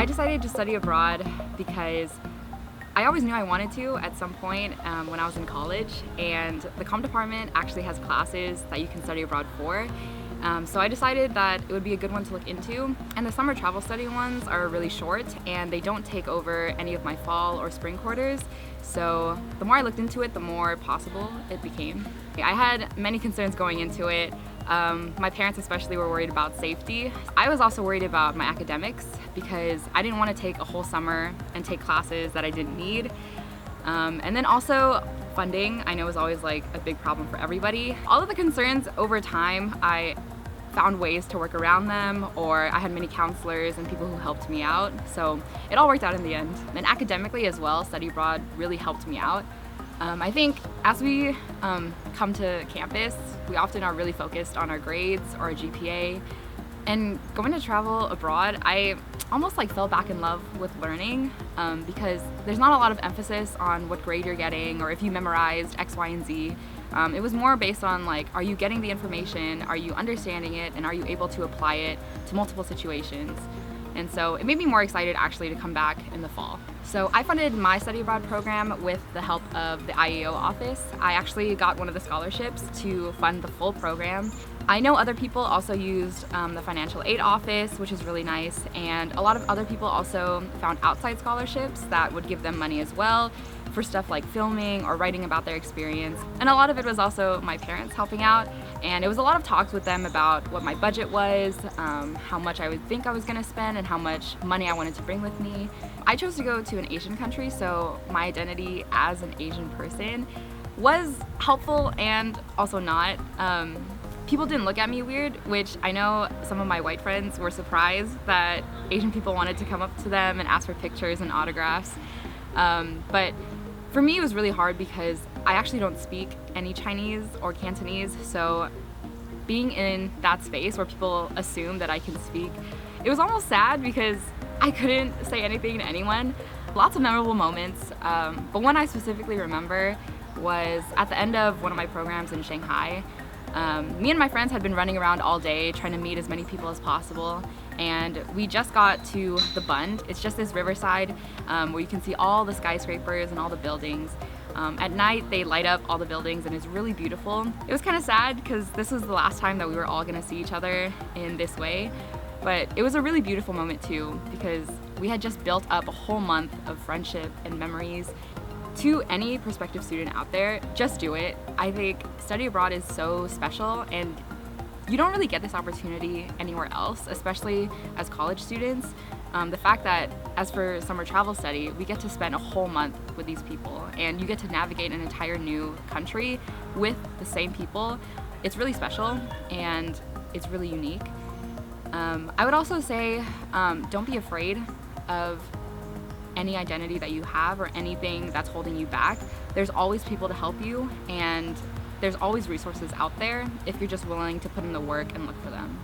I decided to study abroad because I always knew I wanted to at some point when I was in college, and the comm department actually has classes that you can study abroad for. So I decided that it would be a good one to look into, and the summer travel study ones are really short and they don't take over any of my fall or spring quarters. So the more I looked into it, the more possible it became. I had many concerns going into it. My parents especially were worried about safety. I was also worried about my academics because I didn't want to take a whole summer and take classes that I didn't need. And then also funding, I know, is always like a big problem for everybody. All of the concerns over time, I found ways to work around them, or I had many counselors and people who helped me out. So it all worked out in the end. And academically as well, study abroad really helped me out. I think as we come to campus, we often are really focused on our grades or our GPA. And going to travel abroad, I almost fell back in love with learning because there's not a lot of emphasis on what grade you're getting or if you memorized X, Y, and Z. It was more based on are you getting the information, are you understanding it, and are you able to apply it to multiple situations? And so it made me more excited actually to come back in the fall. So I funded my study abroad program with the help of the IEO office. I actually got one of the scholarships to fund the full program. I know other people also used the financial aid office, which is really nice, and a lot of other people also found outside scholarships that would give them money as well for stuff like filming or writing about their experience. And a lot of it was also my parents helping out, and it was a lot of talks with them about what my budget was, how much I would think I was gonna spend, and how much money I wanted to bring with me. I chose to go to an Asian country, so my identity as an Asian person was helpful and also not. People didn't look at me weird, which I know some of my white friends were surprised that Asian people wanted to come up to them and ask for pictures and autographs. But for me, it was really hard because I actually don't speak any Chinese or Cantonese, so being in that space where people assume that I can speak, it was almost sad because I couldn't say anything to anyone. Lots of memorable moments, but one I specifically remember was at the end of one of my programs in Shanghai. Me and my friends had been running around all day trying to meet as many people as possible, and we just got to the Bund. It's just this riverside where you can see all the skyscrapers and all the buildings. At night they light up all the buildings and it's really beautiful. It was kind of sad because this was the last time that we were all going to see each other in this way, but it was a really beautiful moment too because we had just built up a whole month of friendship and memories. To any prospective student out there, just do it. I think study abroad is so special and you don't really get this opportunity anywhere else, especially as college students. The fact that as for summer travel study, we get to spend a whole month with these people and you get to navigate an entire new country with the same people, it's really special and it's really unique. I would also say don't be afraid of any identity that you have or anything that's holding you back. There's always people to help you, and there's always resources out there if you're just willing to put in the work and look for them.